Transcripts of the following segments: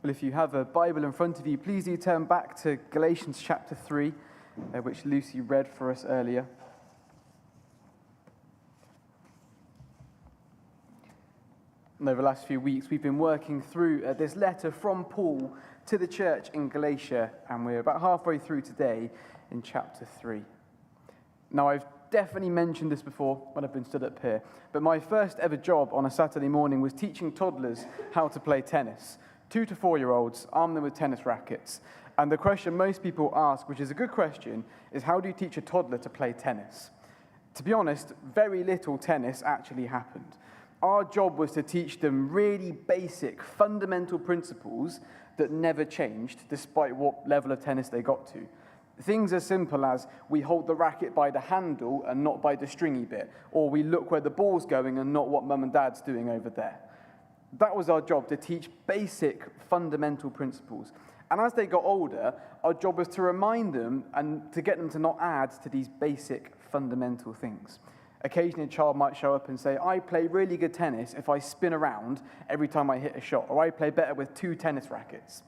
Well, if you have a Bible in front of you, please do turn back to Galatians chapter 3, which Lucy read for us earlier. And over the last few weeks, we've been working through this letter from Paul to the church in Galatia, and we're about halfway through today in chapter 3. Now, I've definitely mentioned this before when I've been stood up here, but my first ever job on a Saturday morning was teaching toddlers how to play tennis. 2 to 4-year-olds, arm them with tennis rackets. And the question most people ask, which is a good question, is how do you teach a toddler to play tennis? To be honest, very little tennis actually happened. Our job was to teach them really basic, fundamental principles that never changed, despite what level of tennis they got to. Things as simple as we hold the racket by the handle and not by the stringy bit, or we look where the ball's going and not what mum and dad's doing over there. That was our job, to teach basic, fundamental principles. And as they got older, our job was to remind them and to get them to not add to these basic, fundamental things. Occasionally, a child might show up and say, I play really good tennis if I spin around every time I hit a shot, or I play better with 2 tennis rackets.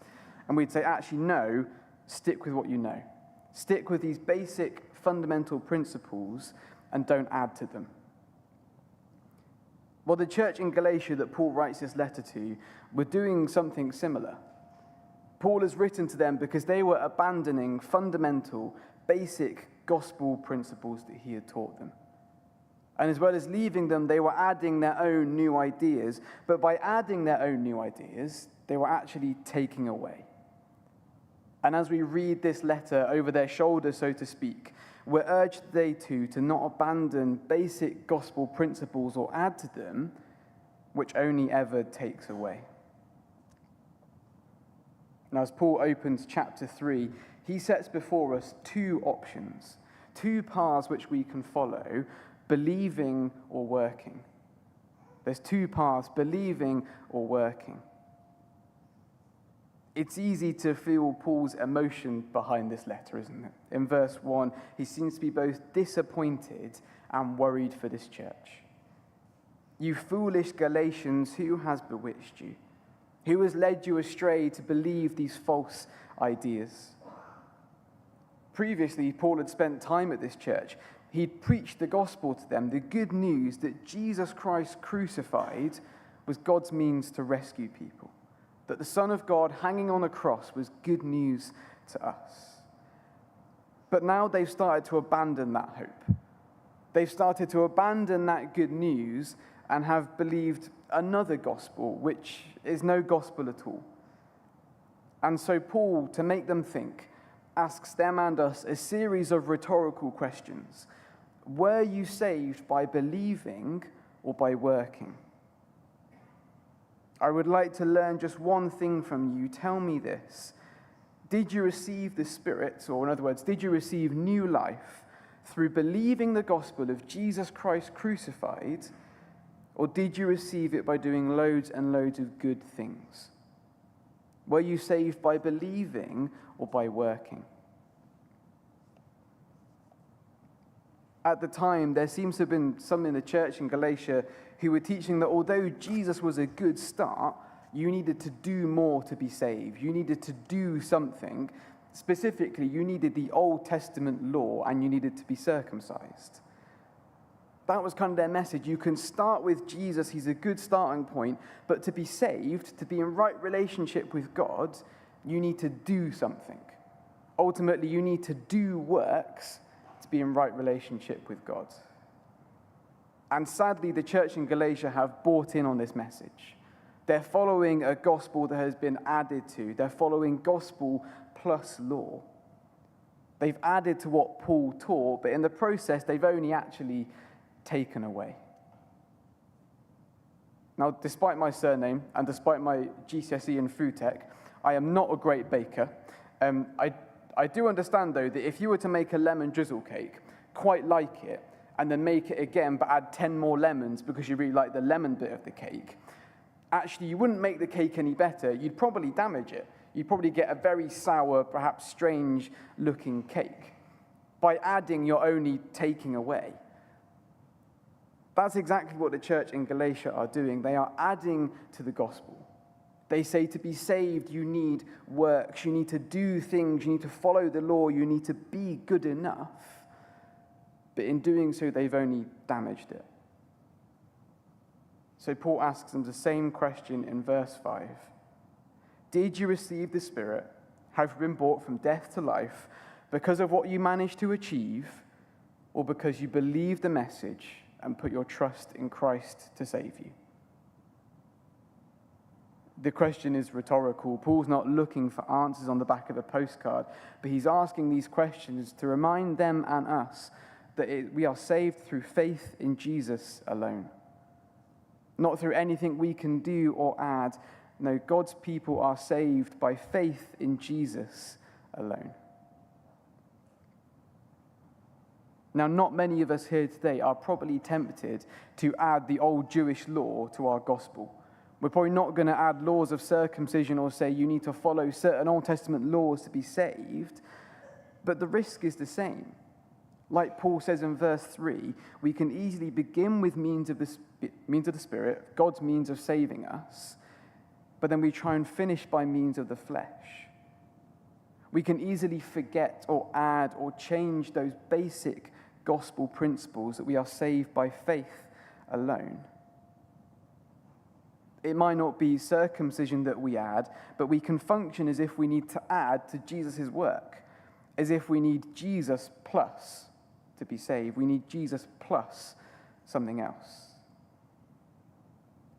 And we'd say, actually, no, stick with what you know. Stick with these basic, fundamental principles and don't add to them. Well, the church in Galatia that Paul writes this letter to were doing something similar. Paul has written to them because they were abandoning fundamental, basic gospel principles that he had taught them. And as well as leaving them, they were adding their own new ideas. But by adding their own new ideas, they were actually taking away. And as we read this letter over their shoulder, so to speak, we're urged today too to not abandon basic gospel principles or add to them, which only ever takes away. Now, as Paul opens chapter 3, he sets before us 2 options, 2 paths which we can follow, believing or working. There's 2 paths, believing or working. It's easy to feel Paul's emotion behind this letter, isn't it? In verse 1, he seems to be both disappointed and worried for this church. You foolish Galatians, who has bewitched you? Who has led you astray to believe these false ideas? Previously, Paul had spent time at this church. He'd preached the gospel to them, the good news that Jesus Christ crucified was God's means to rescue people. That the Son of God hanging on a cross was good news to us. But now they've started to abandon that hope. They've started to abandon that good news and have believed another gospel, which is no gospel at all. And so Paul, to make them think, asks them and us a series of rhetorical questions. Were you saved by believing or by working? I would like to learn just one thing from you. Tell me this. Did you receive the Spirit, or in other words, did you receive new life through believing the gospel of Jesus Christ crucified, or did you receive it by doing loads and loads of good things? Were you saved by believing or by working? At the time, there seems to have been some in the church in Galatia who were teaching that although Jesus was a good start, you needed to do more to be saved. You needed to do something. Specifically, you needed the Old Testament law and you needed to be circumcised. That was kind of their message. You can start with Jesus, he's a good starting point, but to be saved, to be in right relationship with God, you need to do something. Ultimately, you need to do works to be in right relationship with God. And sadly, the church in Galatia have bought in on this message. They're following a gospel that has been added to. They're following gospel plus law. They've added to what Paul taught, but in the process, they've only actually taken away. Now, despite my surname and despite my GCSE in food tech, I am not a great baker. I do understand, though, that if you were to make a lemon drizzle cake, quite like it, and then make it again but add 10 more lemons because you really like the lemon bit of the cake, actually you wouldn't make the cake any better. You'd probably damage it. You'd probably get a very sour, perhaps strange-looking cake. By adding, you're only taking away. That's exactly what the church in Galatia are doing. They are adding to the gospel. They say to be saved, you need works, you need to do things, you need to follow the law, you need to be good enough. But in doing so, they've only damaged it. So Paul asks them the same question in verse 5. Did you receive the Spirit, have been brought from death to life, because of what you managed to achieve, or because you believed the message and put your trust in Christ to save you? The question is rhetorical. Paul's not looking for answers on the back of a postcard, but he's asking these questions to remind them and us that we are saved through faith in Jesus alone. Not through anything we can do or add. No, God's people are saved by faith in Jesus alone. Now, not many of us here today are probably tempted to add the old Jewish law to our gospel. We're probably not going to add laws of circumcision or say you need to follow certain Old Testament laws to be saved, but the risk is the same. Like Paul says in verse 3, we can easily begin with means of the Spirit, God's means of saving us, but then we try and finish by means of the flesh. We can easily forget or add or change those basic gospel principles that we are saved by faith alone. It might not be circumcision that we add, but we can function as if we need to add to Jesus' work, as if we need Jesus plus to be saved. We need Jesus plus something else.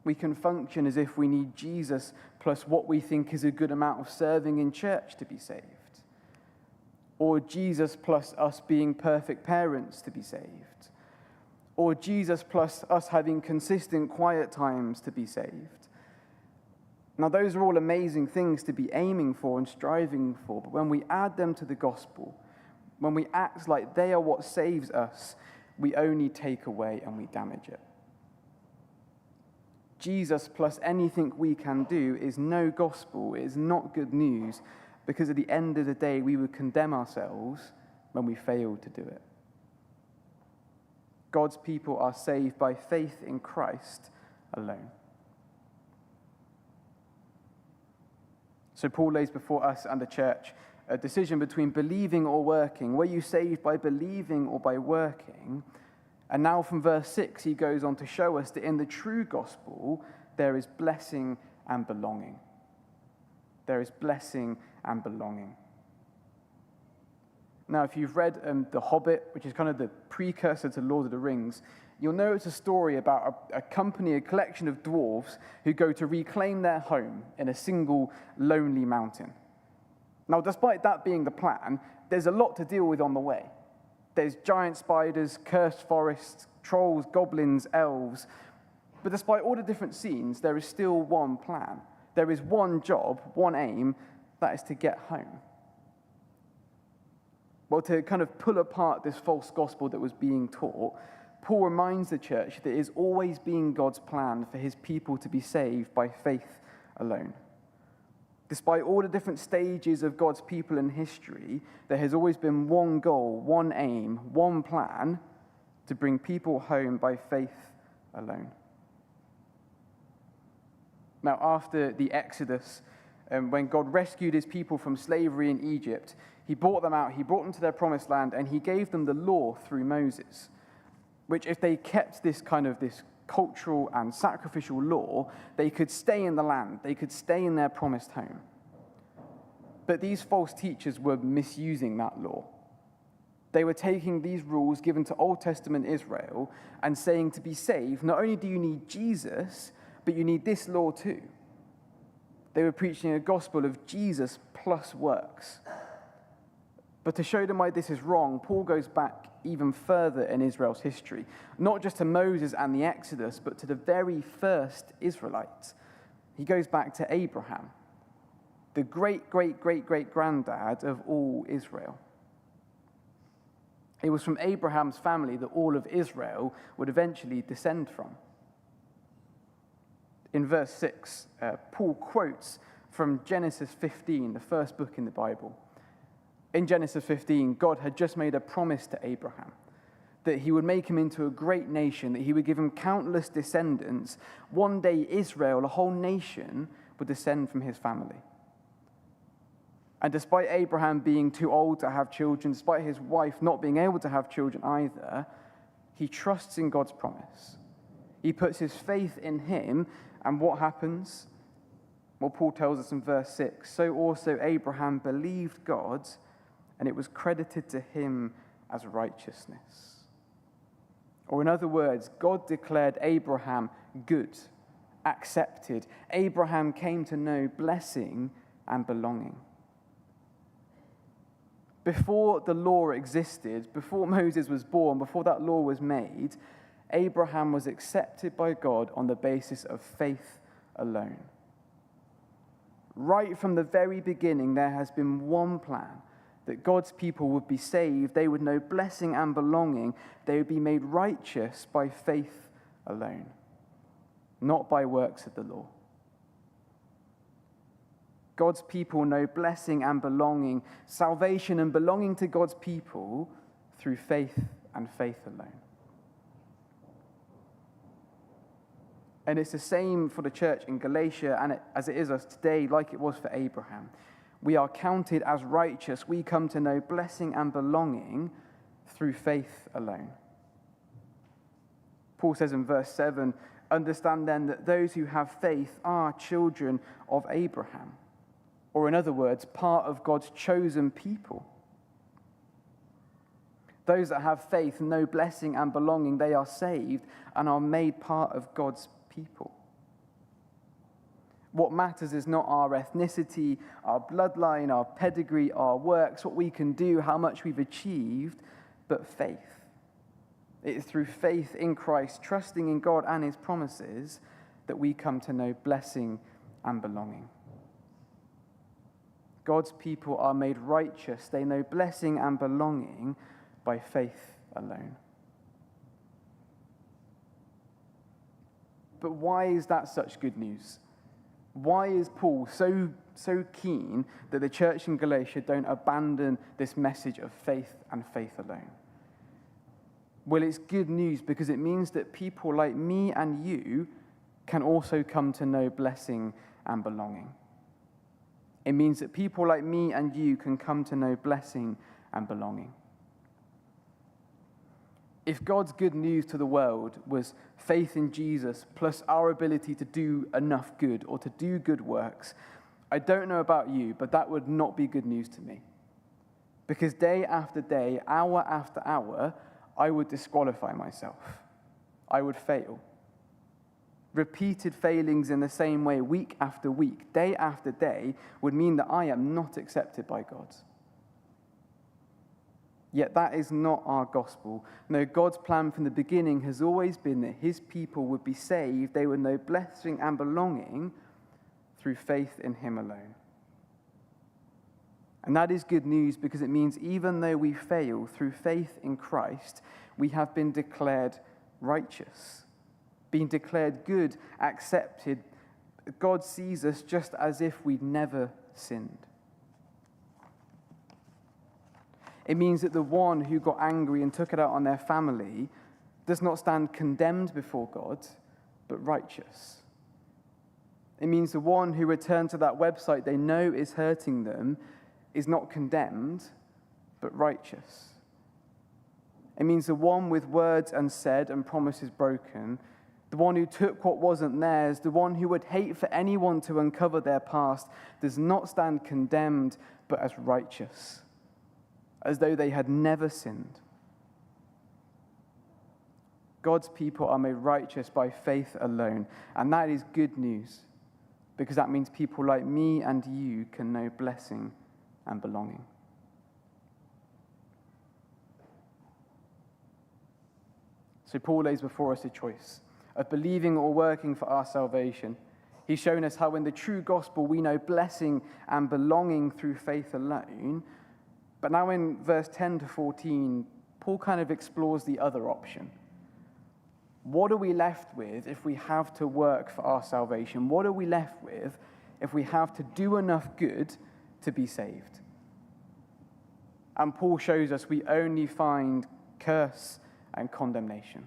We can function as if we need Jesus plus what we think is a good amount of serving in church to be saved. Or Jesus plus us being perfect parents to be saved. Or Jesus plus us having consistent quiet times to be saved. Now, those are all amazing things to be aiming for and striving for, but when we add them to the gospel, when we act like they are what saves us, we only take away and we damage it. Jesus plus anything we can do is no gospel, it is not good news, because at the end of the day, we would condemn ourselves when we failed to do it. God's people are saved by faith in Christ alone. So Paul lays before us and the church a decision between believing or working. Were you saved by believing or by working? And now from verse 6, he goes on to show us that in the true gospel, there is blessing and belonging. There is blessing and belonging. Now, if you've read The Hobbit, which is kind of the precursor to Lord of the Rings, you'll know it's a story about a company, a collection of dwarves who go to reclaim their home in a single lonely mountain. Now, despite that being the plan, there's a lot to deal with on the way. There's giant spiders, cursed forests, trolls, goblins, elves. But despite all the different scenes, there is still one plan. There is one job, one aim, that is to get home. Well, to kind of pull apart this false gospel that was being taught, Paul reminds the church that it is always been God's plan for his people to be saved by faith alone. Despite all the different stages of God's people in history, there has always been one goal, one aim, one plan to bring people home by faith alone. Now, after the Exodus, when God rescued his people from slavery in Egypt, he brought them out, he brought them to their promised land, and he gave them the law through Moses, which if they kept this cultural and sacrificial law, they could stay in the land, they could stay in their promised home. But these false teachers were misusing that law. They were taking these rules given to Old Testament Israel and saying to be saved, not only do you need Jesus, but you need this law too. They were preaching a gospel of Jesus plus works. But to show them why this is wrong, Paul goes back even further in Israel's history, not just to Moses and the Exodus, but to the very first Israelites. He goes back to Abraham, the great-great-great-great-granddad of all Israel. It was from Abraham's family that all of Israel would eventually descend from. In verse 6, Paul quotes from Genesis 15, the first book in the Bible. In Genesis 15, God had just made a promise to Abraham that he would make him into a great nation, that he would give him countless descendants. One day, Israel, a whole nation, would descend from his family. And despite Abraham being too old to have children, despite his wife not being able to have children either, he trusts in God's promise. He puts his faith in him, and what happens? Well, Paul tells us in verse 6, so also Abraham believed God, and it was credited to him as righteousness. Or in other words, God declared Abraham good, accepted. Abraham came to know blessing and belonging. Before the law existed, before Moses was born, before that law was made, Abraham was accepted by God on the basis of faith alone. Right from the very beginning, there has been one plan, that God's people would be saved, they would know blessing and belonging, they would be made righteous by faith alone, not by works of the law. God's people know blessing and belonging, salvation and belonging to God's people through faith and faith alone. And it's the same for the church in Galatia, and as it is us today, like it was for Abraham. We are counted as righteous. We come to know blessing and belonging through faith alone. Paul says in verse 7, understand then that those who have faith are children of Abraham. Or in other words, part of God's chosen people. Those that have faith know blessing and belonging. They are saved and are made part of God's people. What matters is not our ethnicity, our bloodline, our pedigree, our works, what we can do, how much we've achieved, but faith. It is through faith in Christ, trusting in God and his promises, that we come to know blessing and belonging. God's people are made righteous. They know blessing and belonging by faith alone. But why is that such good news? Why is Paul so keen that the church in Galatia don't abandon this message of faith and faith alone? Well, it's good news because it means that people like me and you can also come to know blessing and belonging. It means that people like me and you can come to know blessing and belonging. If God's good news to the world was faith in Jesus plus our ability to do enough good or to do good works, I don't know about you, but that would not be good news to me. Because day after day, hour after hour, I would disqualify myself. I would fail. Repeated failings in the same way, week after week, day after day, would mean that I am not accepted by God. Yet that is not our gospel. No, God's plan from the beginning has always been that his people would be saved. They would know blessing and belonging through faith in him alone. And that is good news because it means even though we fail through faith in Christ, we have been declared righteous, been declared good, accepted. God sees us just as if we'd never sinned. It means that the one who got angry and took it out on their family does not stand condemned before God, but righteous. It means the one who returned to that website they know is hurting them is not condemned, but righteous. It means the one with words unsaid and promises broken, the one who took what wasn't theirs, the one who would hate for anyone to uncover their past, does not stand condemned, but as righteous, as though they had never sinned. God's people are made righteous by faith alone, and that is good news, because that means people like me and you can know blessing and belonging. So Paul lays before us a choice of believing or working for our salvation. He's shown us how in the true gospel we know blessing and belonging through faith alone. But now in verse 10 to 14, Paul kind of explores the other option. What are we left with if we have to work for our salvation? What are we left with if we have to do enough good to be saved? And Paul shows us we only find curse and condemnation.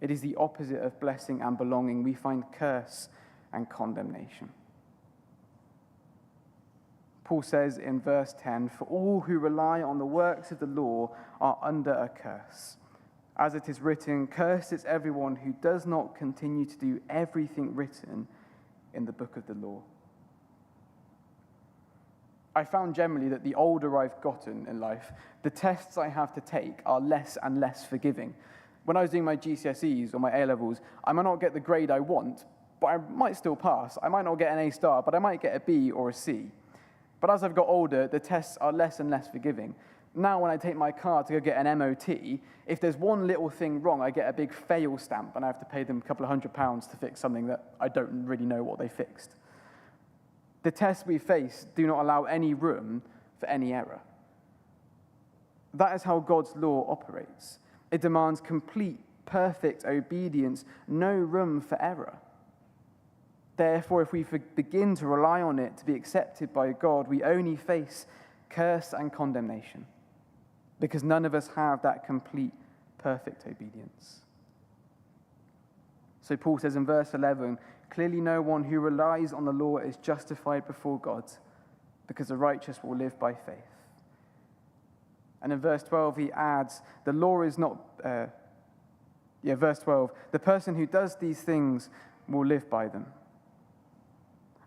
It is the opposite of blessing and belonging. We find curse and condemnation. Paul says in verse 10, "For all who rely on the works of the law are under a curse. As it is written, cursed is everyone who does not continue to do everything written in the book of the law." I found generally that the older I've gotten in life, the tests I have to take are less and less forgiving. When I was doing my GCSEs or my A-levels, I might not get the grade I want, but I might still pass. I might not get an A star, but I might get a B or a C. But as I've got older, the tests are less and less forgiving. Now when I take my car to go get an MOT, if there's one little thing wrong, I get a big fail stamp and I have to pay them a couple of £100 to fix something that I don't really know what they fixed. The tests we face do not allow any room for any error. That is how God's law operates. It demands complete, perfect obedience, no room for error. Therefore, if we begin to rely on it to be accepted by God, we only face curse and condemnation, because none of us have that complete, perfect obedience. So Paul says in verse 11, "Clearly no one who relies on the law is justified before God, because the righteous will live by faith." And in verse 12 he adds, the law is not, verse 12, "The person who does these things will live by them."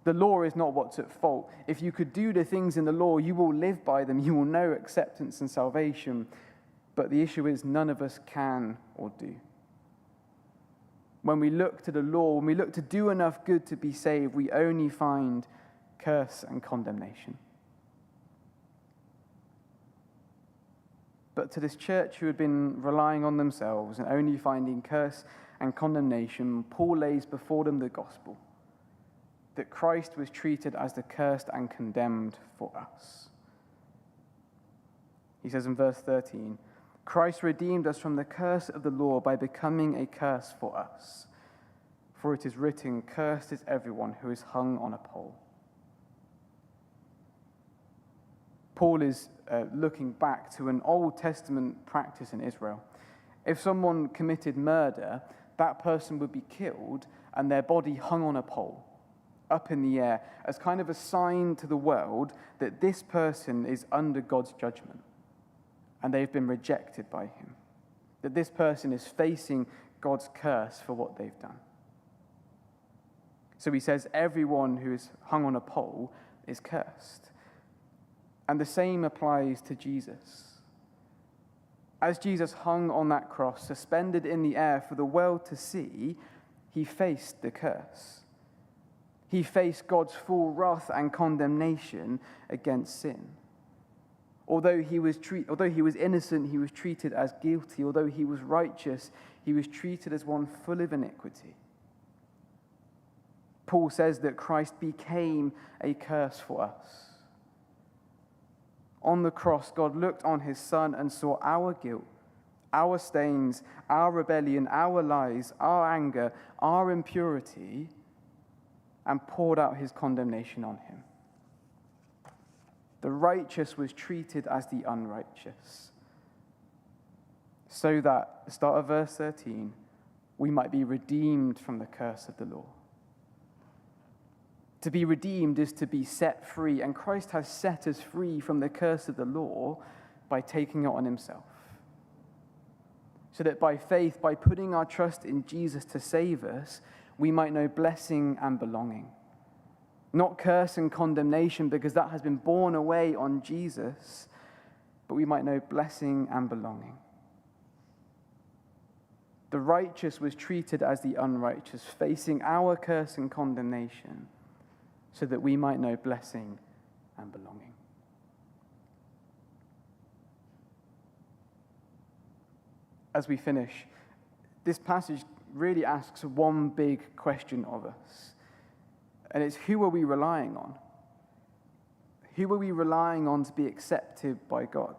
The law is not what's at fault. If you could do the things in the law, you will live by them. You will know acceptance and salvation. But the issue is none of us can or do. When we look to the law, when we look to do enough good to be saved, we only find curse and condemnation. But to this church who had been relying on themselves and only finding curse and condemnation, Paul lays before them the gospel, that Christ was treated as the cursed and condemned for us. He says in verse 13, "Christ redeemed us from the curse of the law by becoming a curse for us. For it is written, cursed is everyone who is hung on a pole." Paul is looking back to an Old Testament practice in Israel. If someone committed murder, that person would be killed and their body hung on a pole, up in the air, as kind of a sign to the world that this person is under God's judgment and they've been rejected by him, that this person is facing God's curse for what they've done. So he says everyone who is hung on a pole is cursed. And the same applies to Jesus. As Jesus hung on that cross, suspended in the air for the world to see, he faced the curse. He faced God's full wrath and condemnation against sin. Although he was innocent, he was treated as guilty. Although he was righteous, he was treated as one full of iniquity. Paul says that Christ became a curse for us. On the cross, God looked on his Son and saw our guilt, our stains, our rebellion, our lies, our anger, our impurity, and poured out his condemnation on him. The righteous was treated as the unrighteous, so that, the start of verse 13, we might be redeemed from the curse of the law. To be redeemed is to be set free, and Christ has set us free from the curse of the law by taking it on himself. So that by faith, by putting our trust in Jesus to save us, we might know blessing and belonging. Not curse and condemnation, because that has been borne away on Jesus, but we might know blessing and belonging. The righteous was treated as the unrighteous, facing our curse and condemnation, so that we might know blessing and belonging. As we finish, this passage really asks one big question of us, and it's, who are we relying on? Who are we relying on to be accepted by God?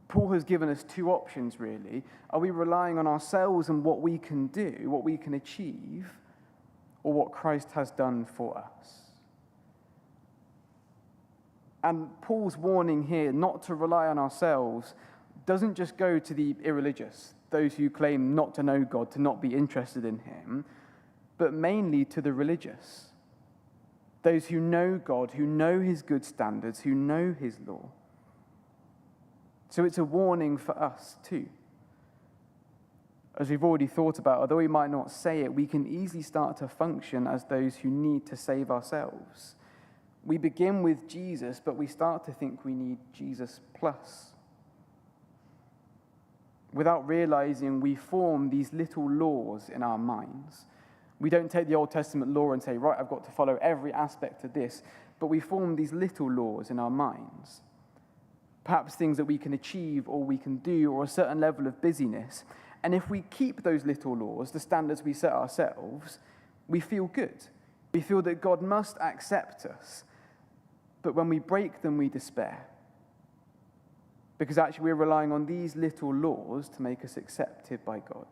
Paul has given us two options, really. Are we relying on ourselves and what we can do, what we can achieve, or what Christ has done for us? And Paul's warning here not to rely on ourselves doesn't just go to the irreligious, those who claim not to know God, to not be interested in him. but mainly to the religious, those who know God, who know his good standards, who know his law. So it's a warning for us too. As we've already thought about, although we might not say it, we can easily start to function as those who need to save ourselves. We begin with Jesus, but we start to think we need Jesus plus. Without realizing, we form these little laws in our minds. We don't take the Old Testament law and say, right, I've got to follow every aspect of this, but we form these little laws in our minds. Perhaps things that we can achieve or we can do, or a certain level of busyness. And if we keep those little laws, the standards we set ourselves, we feel good. We feel that God must accept us. But when we break them, we despair. Because actually we're relying on these little laws to make us accepted by God.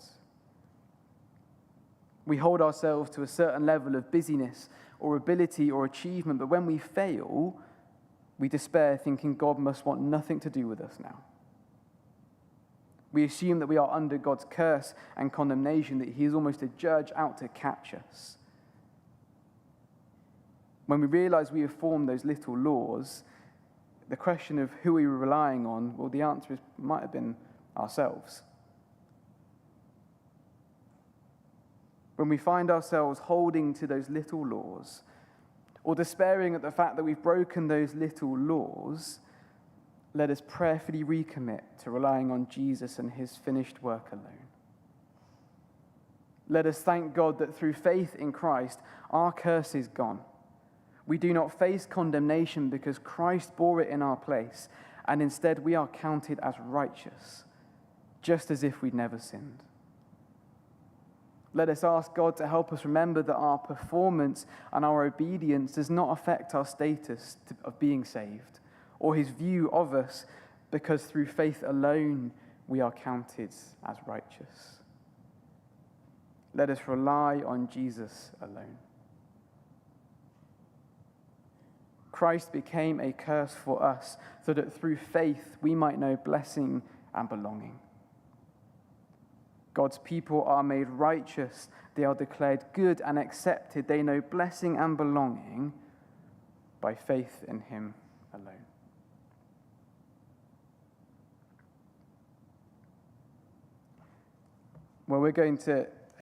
We hold ourselves to a certain level of busyness or ability or achievement, but when we fail, we despair, thinking God must want nothing to do with us now. We assume that we are under God's curse and condemnation, that he is almost a judge out to catch us. When we realize we have formed those little laws, the question of who we were relying on, well, the answer might have been ourselves. When we find ourselves holding to those little laws, or despairing at the fact that we've broken those little laws, let us prayerfully recommit to relying on Jesus and his finished work alone. Let us thank God that through faith in Christ, our curse is gone. We do not face condemnation because Christ bore it in our place, and instead we are counted as righteous, just as if we'd never sinned. Let us ask God to help us remember that our performance and our obedience does not affect our status of being saved, or his view of us, because through faith alone we are counted as righteous. Let us rely on Jesus alone. Christ became a curse for us, so that through faith we might know blessing and belonging. God's people are made righteous. They are declared good and accepted. They know blessing and belonging by faith in him alone. Well, we're going to